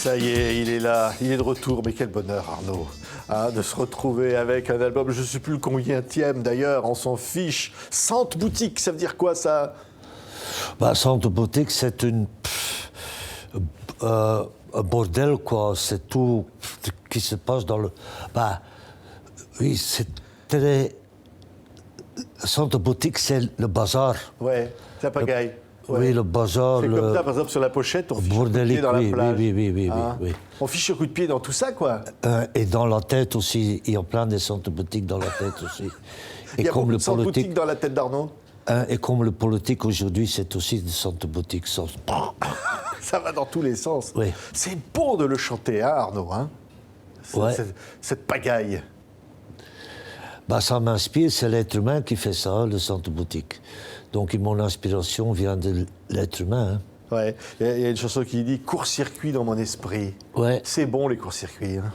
Ça y est, il est là, il est de retour. Mais quel bonheur, Arnaud, hein, de se retrouver avec un album, je ne sais plus le combienième d'ailleurs, on s'en fiche. Sente Boutique, ça veut dire quoi ça? Sente Boutique, c'est un bordel, quoi. C'est tout qui se passe dans le... oui, c'est très... Sente Boutique, c'est le bazar. Ouais, ça pagaille. Ouais. Oui, le bazar. C'est comme ça, par exemple, sur la pochette, on fiche coup de bordélique, pied dans la plage. Oui. On fiche un coup de pied dans tout ça, quoi. Et dans la tête aussi, il y a plein de Sente Boutique dans la tête aussi. Il y a beaucoup de Sente Boutique dans la tête d'Arnaud. Et comme le politique aujourd'hui, c'est aussi de Sente Boutique. Ça va dans tous les sens. Oui. C'est bon de le chanter, hein, Arnaud, hein, Ouais. cette pagaille. Ça m'inspire, c'est l'être humain qui fait ça, le Sente Boutique. Donc mon inspiration vient de l'être humain. Hein. Ouais. Il y a une chanson qui dit « Court-circuit dans mon esprit ». Ouais. C'est bon, les courts-circuits. Hein.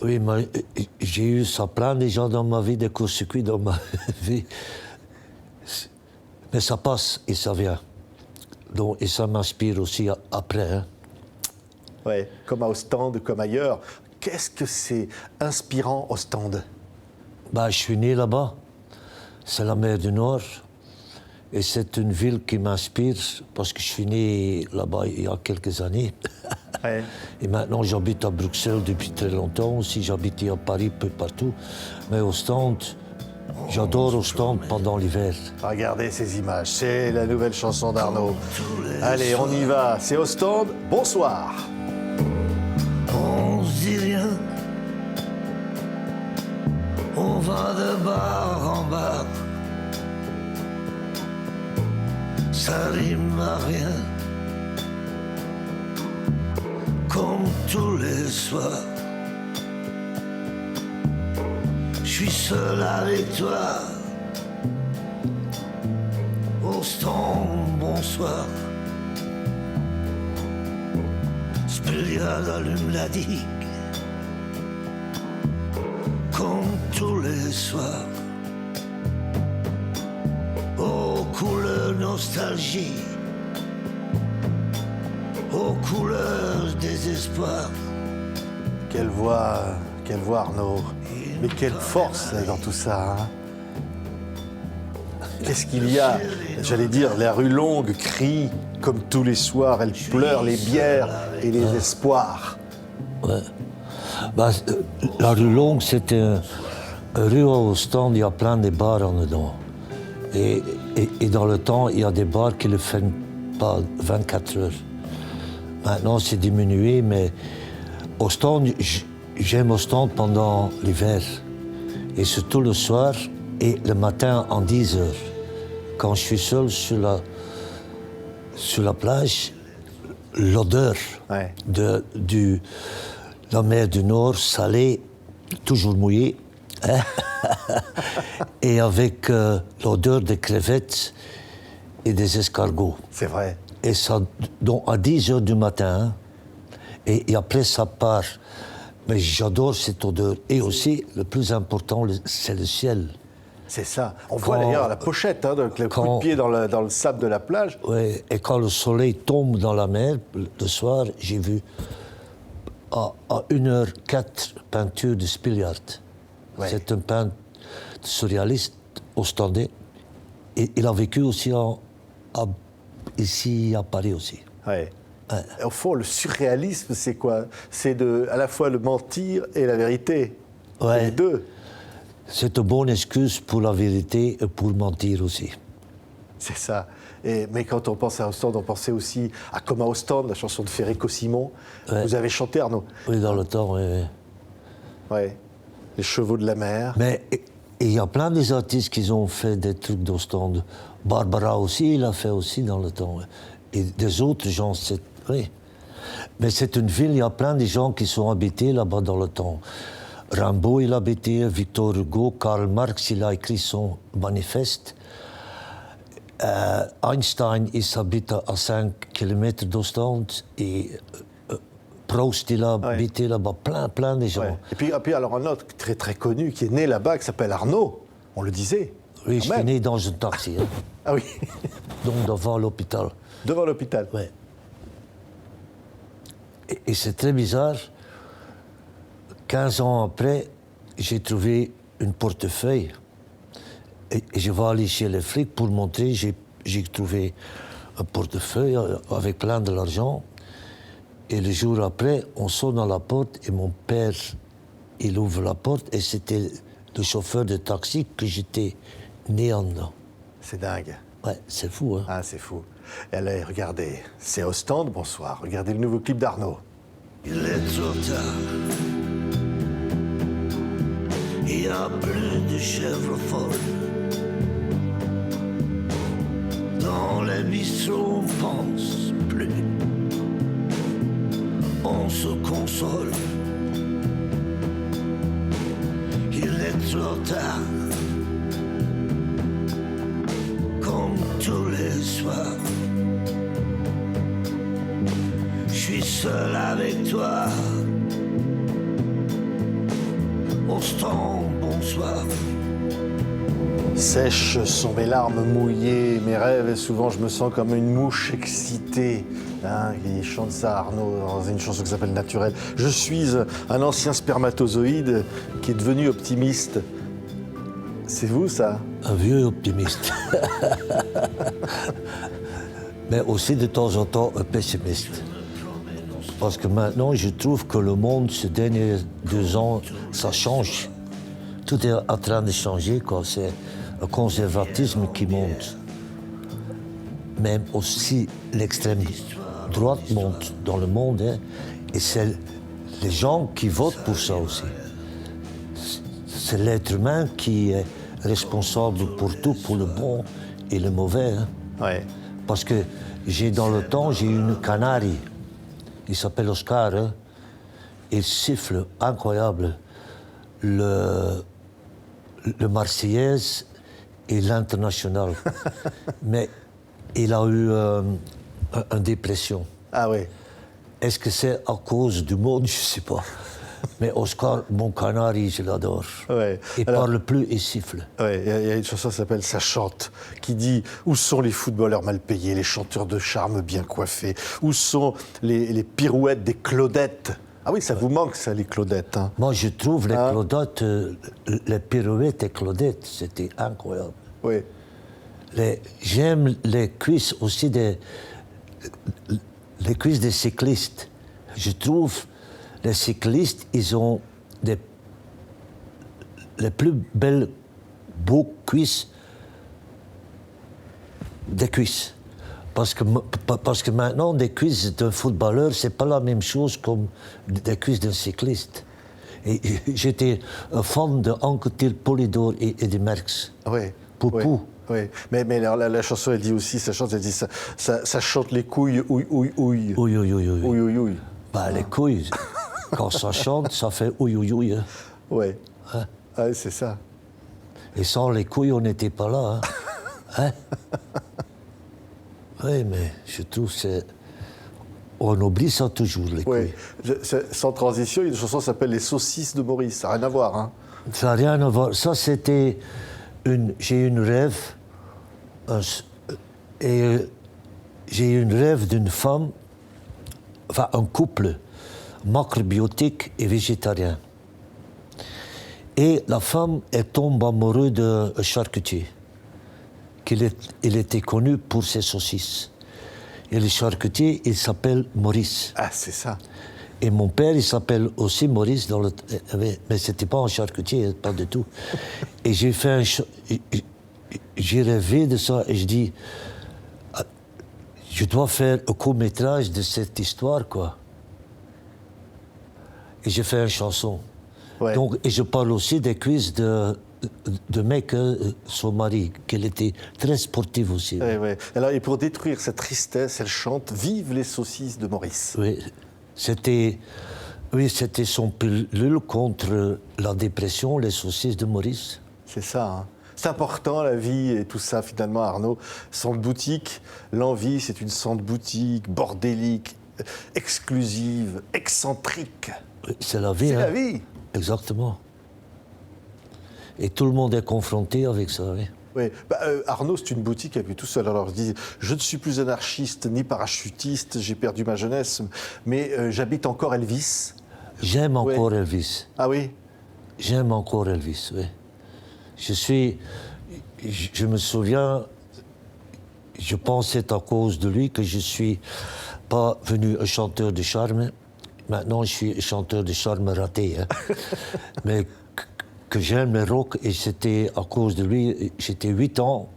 Oui, mais j'ai eu ça plein de gens dans ma vie, des courts-circuits dans ma vie. Mais ça passe et ça vient. Donc, et ça m'inspire aussi après. Hein. Ouais, comme à Ostende, comme ailleurs. Qu'est-ce que c'est inspirant, Ostende? Je suis né là-bas. C'est la mer du Nord. Et c'est une ville qui m'inspire parce que je suis né là-bas il y a quelques années. Ouais. Et maintenant, j'habite à Bruxelles depuis très longtemps aussi. J'habite à Paris, peu partout. Mais Ostende, j'adore Ostende pendant l'hiver. Regardez ces images, c'est la nouvelle chanson d'Arnaud. Allez, on y va. C'est Ostende, bonsoir. On se dit rien. On va de bar en bar. Ça rime à rien. Comme tous les soirs. Je suis seul avec toi. Ostende, bonsoir. Spéliade allume la digue. Comme tous les soirs. Aux couleurs nostalgie. Aux couleurs désespoir. Quelle voix Arnaud. Mais quelle force là, dans tout ça. Hein. Qu'est-ce qu'il y a? J'allais dire, la rue longue crie comme tous les soirs. Elle pleure les bières et les espoirs. Ouais. La rue longue, c'est une rue à Ostende, il y a plein de bars en dedans. Et dans le temps, il y a des bars qui ne le ferment pas 24 heures. Maintenant, c'est diminué, mais Ostende, j'aime Ostende pendant l'hiver. Et surtout le soir et le matin en 10 heures. Quand je suis seul sur la plage, l'odeur de la mer du Nord, salée, toujours mouillée, hein? Et avec l'odeur des crevettes et des escargots. C'est vrai. Et ça, donc à 10 heures du matin, hein, et après ça part. Mais j'adore cette odeur. Et aussi, le plus important, c'est le ciel. C'est ça. On voit d'ailleurs la pochette, hein, donc le coup de pied dans le sable de la plage. Oui, et quand le soleil tombe dans la mer, le soir, j'ai vu à 1h04 peinture de Spiliart. Ouais. C'est un peintre surréaliste ostendais. Et il a vécu aussi ici à Paris aussi. Ouais. Ouais. Au fond, le surréalisme, c'est quoi? C'est à la fois le mentir et la vérité. Ouais. Les deux. C'est une bonne excuse pour la vérité et pour mentir aussi. C'est ça. Mais quand on pense à Ostende, on pensait aussi à Comme à Ostende, la chanson de Ferré-Cossimon. Ouais. Vous avez chanté, Arnaud? Oui, dans le temps, oui. Ouais. Les chevaux de la mer. Mais il y a plein des artistes qui ont fait des trucs d'Ostende. Barbara aussi, il a fait aussi dans le temps. Et des autres gens, oui. Mais c'est une ville, il y a plein de gens qui sont habités là-bas dans le temps. Rimbaud, il a habité, Victor Hugo, Karl Marx, il a écrit son manifeste. Einstein, il s'habite à 5 km d'Ostende. Et Proust, il a habité là-bas, plein de gens. Ouais. Et puis alors un autre très très connu qui est né là-bas, qui s'appelle Arnaud, on le disait. Oui, je suis né dans un taxi. Hein. Ah oui. Donc devant l'hôpital. Devant l'hôpital. Oui. Et c'est très bizarre. 15 ans après, j'ai trouvé un portefeuille. Et je vais aller chez les flics pour montrer, j'ai trouvé un portefeuille avec plein de l'argent. Et le jour après, on sonne à la porte et mon père, il ouvre la porte et c'était le chauffeur de taxi que j'étais né en dedans. C'est dingue. Ouais, c'est fou, hein. Ah, c'est fou. Et allez, regardez, c'est Ostende, bonsoir. Regardez le nouveau clip d'Arnaud. Il est trop tard. Il n'y a plus de chèvres folles. Dans les bistrots, on pense plus. On se console. Il est trop tard. Comme tous les soirs. Je suis seul avec toi. Ostende, bonsoir. Sèches sont mes larmes mouillées, mes rêves, et souvent je me sens comme une mouche excitée. Hein, il chante ça, Arnaud, dans une chanson qui s'appelle Naturel. Je suis un ancien spermatozoïde qui est devenu optimiste. C'est vous, ça? Un vieux optimiste. Mais aussi de temps en temps un pessimiste. Parce que maintenant, je trouve que le monde, ces derniers 2 ans, ça change. Tout est en train de changer, quoi. C'est un conservatisme qui monte. Même aussi l'extrême droite monte dans le monde, hein. Et c'est les gens qui votent pour ça aussi. C'est l'être humain qui est responsable pour tout, pour le bon et le mauvais, hein. Ouais. Parce que dans le temps, j'ai une canarie. Il s'appelle Oscar, hein. Il siffle incroyable le Marseillaise et l'International. Mais il a eu une dépression. Ah oui. Est-ce que c'est à cause du monde? Je ne sais pas. Mais Oscar, mon canari, je l'adore. Ouais. Il Alors, parle plus, il siffle. ouais, il y a une chanson qui s'appelle Ça chante, qui dit où sont les footballeurs mal payés, les chanteurs de charme bien coiffés, où sont les pirouettes des Claudettes. Ah oui, ça vous manque, ça, les Claudettes. Hein. Moi, je trouve les Claudettes, les pirouettes et Claudettes, c'était incroyable. Oui. J'aime les cuisses aussi les cuisses des cyclistes. Je trouve les cyclistes, ils ont les plus belles, beaux cuisses des cuisses. Parce que maintenant, des cuisses d'un footballeur, c'est pas la même chose comme des cuisses d'un cycliste. Et j'étais un fan de Anquetil, Polydor et de Merckx. Oui. Poupou. Oui. Mais alors, la chanson, elle dit aussi, ça chante les couilles, ouille, ouille, ouille. Oui, oui, oui, oui. Ouille, ouille, ouille. Bah, les couilles, quand ça chante, ça fait ouille, ouille, ouille. Oui. Hein? Ouais, c'est ça. Et sans les couilles, on n'était pas là. Hein? Oui, mais je trouve que on oublie ça toujours, les couilles. Sans transition, il y a une chanson qui s'appelle Les saucisses de Maurice. Ça n'a rien à voir, hein. Ça n'a rien à voir. Ça, c'était j'ai eu une rêve. J'ai eu une rêve d'une femme, enfin un couple macrobiotique et végétarien. Et la femme, elle tombe amoureuse d'un charcutier. Il était connu pour ses saucisses. Et le charcutier, il s'appelle Maurice. Ah, c'est ça. Et mon père, il s'appelle aussi Maurice, mais c'était pas un charcutier, pas du tout. Et j'ai rêvé de ça, et je dis, je dois faire un court-métrage de cette histoire, quoi. Et j'ai fait une chanson. Ouais. Donc, et je parle aussi des cuisses de mec, son mari, qu'elle était très sportive aussi. Ouais. Alors, et pour détruire cette tristesse, elle chante « Vive les saucisses de Maurice ». Oui, c'était son pilule contre la dépression, les saucisses de Maurice. C'est ça, hein. C'est important, la vie et tout ça, finalement, Arnaud. Centre boutique, l'envie, c'est une centre boutique bordélique, exclusive, excentrique. C'est la vie. C'est hein. la vie. Exactement. Et tout le monde est confronté avec ça, oui. Oui. Arnaud, c'est une boutique à lui tout seul. Alors, je dis, je ne suis plus anarchiste ni parachutiste, j'ai perdu ma jeunesse, mais j'habite encore Elvis. J'aime Ouais. encore Elvis. Ah oui? J'aime encore Elvis, oui. Je me souviens, je pense que c'est à cause de lui que je suis pas venu un chanteur de charme. Maintenant, je suis un chanteur de charme raté. Hein. Mais que j'aime le rock, et c'était à cause de lui. J'étais 8 ans,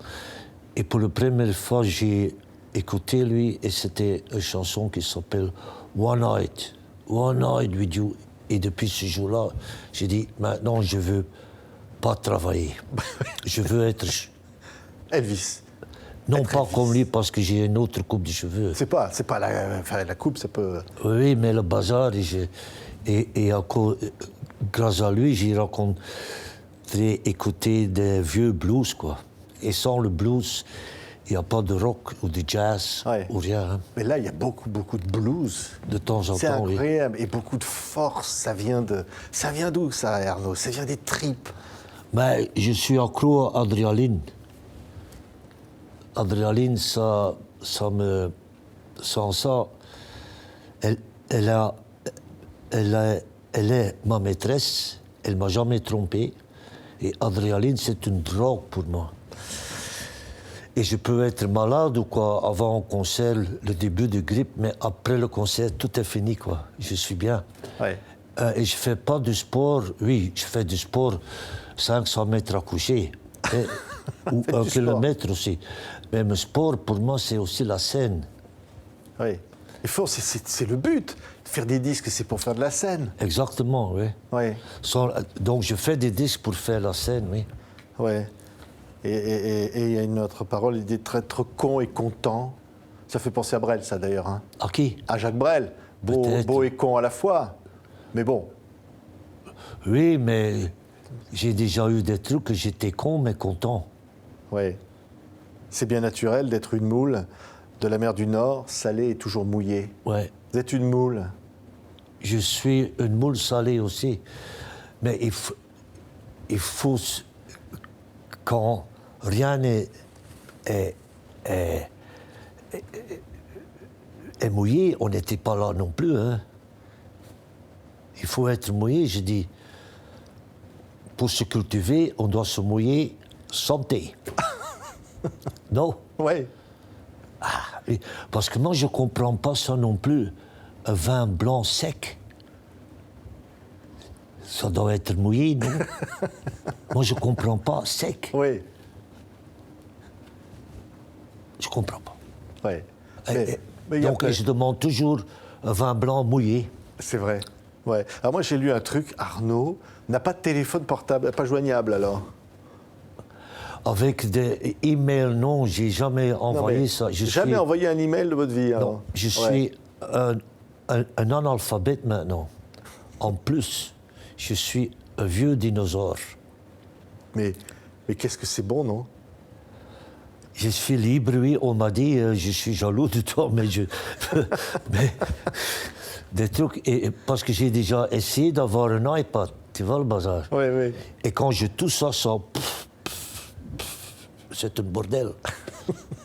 et pour la première fois, j'ai écouté lui, et c'était une chanson qui s'appelle One Night with You. Et depuis ce jour-là, j'ai dit, maintenant, je veux pas travailler. Je veux être... Elvis. Non Être pas Elvis. comme lui, parce que j'ai une autre coupe de cheveux. C'est pas la coupe, ça peut... Oui, mais le bazar, grâce à lui, j'ai rencontré, écouté des vieux blues, quoi. Et sans le blues, il n'y a pas de rock ou de jazz Ouais. ou rien. Hein. Mais là, il y a beaucoup de blues. De temps en C'est temps, oui. incroyable. Et beaucoup de force. Ça vient d'où, ça, Arnaud? Ça vient des tripes. Mais je suis accro à adrénaline. Adrénaline, sans ça, elle est ma maîtresse, elle m'a jamais trompé. Et adrénaline, c'est une drogue pour moi. Et je peux être malade ou quoi, avant un concert, le début de grippe, mais après le concert, tout est fini, quoi. Je suis bien. Ouais. Et je fais pas du sport, oui, je fais du sport 500 mètres à coucher, ou Faites 1 du sport. kilomètre aussi. Mais le sport, pour moi, c'est aussi la scène. Oui. Il faut, c'est le but. Faire des disques, c'est pour faire de la scène. Exactement, oui. Oui. Donc je fais des disques pour faire la scène, oui. Ouais. Et il y a une autre parole, il dit être con et content. Ça fait penser à Brel, ça d'ailleurs. Hein. À qui? À Jacques Brel. Peut-être. Beau et con à la fois. Mais bon. Oui, mais j'ai déjà eu des trucs que j'étais con, mais content. Ouais. C'est bien naturel d'être une moule de la mer du Nord, salée et toujours mouillée. Ouais. Vous êtes une moule. Je suis une moule salée aussi. Mais il faut quand rien n'est est mouillé, on n'était pas là non plus. Hein. Il faut être mouillé, je dis. Pour se cultiver, on doit se mouiller santé. Non? Oui. Et- Parce que moi, je ne comprends pas ça non plus. Un vin blanc sec, ça doit être mouillé, non? Moi, je ne comprends pas. Sec, Oui. je ne comprends pas. Oui. Et- il y a donc, pas- je demande toujours un vin blanc mouillé. C'est vrai. Ouais. Alors moi, j'ai lu un truc. Arnaud n'a pas de téléphone portable, pas joignable alors. Avec des emails, non, j'ai jamais Non, envoyé mais ça. jamais envoyé un email de votre vie. Alors. Non, je Ouais. suis un analphabète maintenant. En plus, je suis un vieux dinosaure. Mais qu'est-ce que c'est bon, non? Je suis libre, oui. On m'a dit, je suis jaloux de toi, mais mais des trucs. Parce que j'ai déjà essayé d'avoir un iPad, tu vois le bazar. Oui, oui. Et quand je touche ça, c'est un bordel.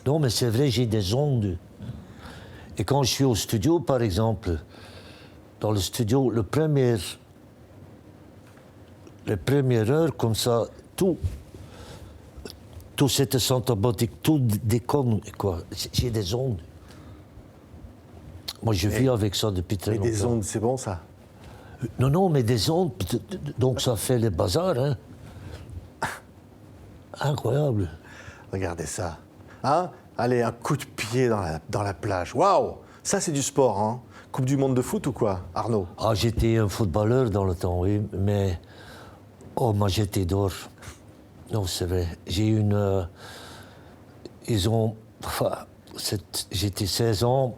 Non, mais c'est vrai, j'ai des ondes. Et quand je suis au studio, par exemple, dans le studio, les premières heures, comme ça, tout cette symptomatique, tout déconne, quoi. J'ai des ondes. Moi, je vis avec ça depuis très Mais longtemps. des ondes, c'est bon ça. Non, mais des ondes, donc ça fait les bazars, hein. Incroyable. Regardez ça. Hein? Allez, un coup de pied dans la plage. Waouh! Ça, c'est du sport, hein? Coupe du monde de foot ou quoi, Arnaud? Ah, j'étais un footballeur dans le temps, oui, mais... Oh, moi, j'étais d'or. Non, c'est vrai. J'ai une... Ils ont... Enfin, j'étais 16 ans,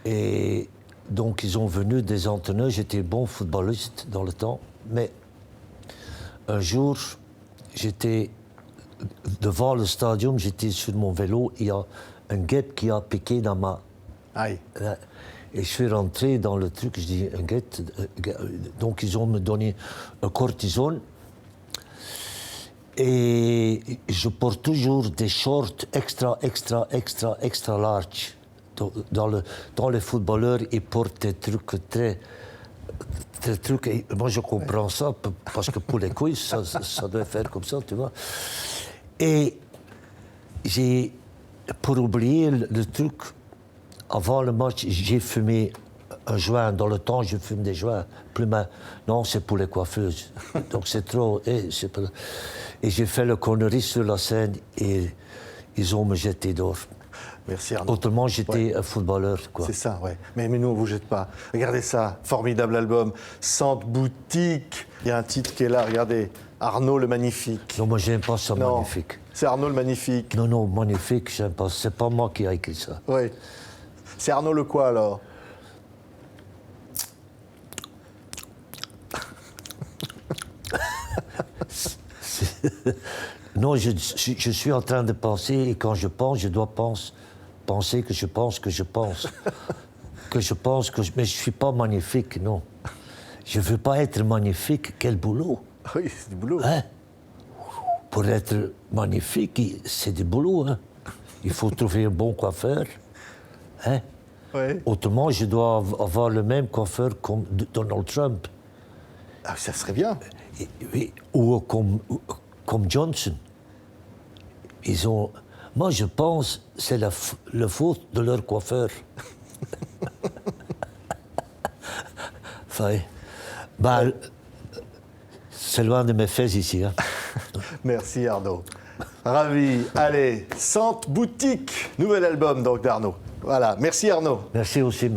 et donc ils ont venu des entraîneurs. J'étais bon footballiste dans le temps, mais un jour, j'étais devant le stadium, j'étais sur mon vélo, il y a un guêpe qui a piqué dans ma... Aïe. Et je suis rentré dans le truc, je dis, un guette. Donc ils ont me donné un cortisone. Et je porte toujours des shorts extra large. Dans les footballeurs, ils portent des trucs très trucs. Et moi, je comprends ça parce que pour les couilles, ça doit faire comme ça, tu vois. Et pour oublier le truc, avant le match, j'ai fumé un joint. Dans le temps, je fume des joints. Non, c'est pour les coiffeuses. Donc c'est trop. Et j'ai fait le connerie sur la scène et ils ont me jeté dehors. Merci Arnaud. Autrement, j'étais un footballeur, quoi. C'est ça, ouais. Mais nous, on ne vous jette pas. Regardez ça, formidable album. Sente Boutique. Il y a un titre qui est là, regardez. Arnaud le Magnifique. Non, moi, j'aime pas ça, non, magnifique. C'est Arnaud le Magnifique. Non, magnifique, j'aime pas. C'est pas moi qui ai écrit ça. Oui. C'est Arnaud le quoi, alors? Non, je suis en train de penser, et quand je pense, je dois penser que je pense que je pense. Mais je ne suis pas magnifique, non. Je ne veux pas être magnifique, quel boulot. Oui, c'est du boulot. Hein? Pour être magnifique, c'est du boulot. Hein? Il faut trouver un bon coiffeur. Hein? Ouais. Autrement, je dois avoir le même coiffeur comme Donald Trump. Ah, ça serait bien. Ou comme Johnson. Moi, je pense que c'est la faute de leur coiffeur. Enfin, c'est loin de mes fesses ici. Hein. Merci Arnaud. Ravi. Allez, Sente Boutique, nouvel album donc d'Arnaud. Voilà, merci Arnaud. Merci aussi.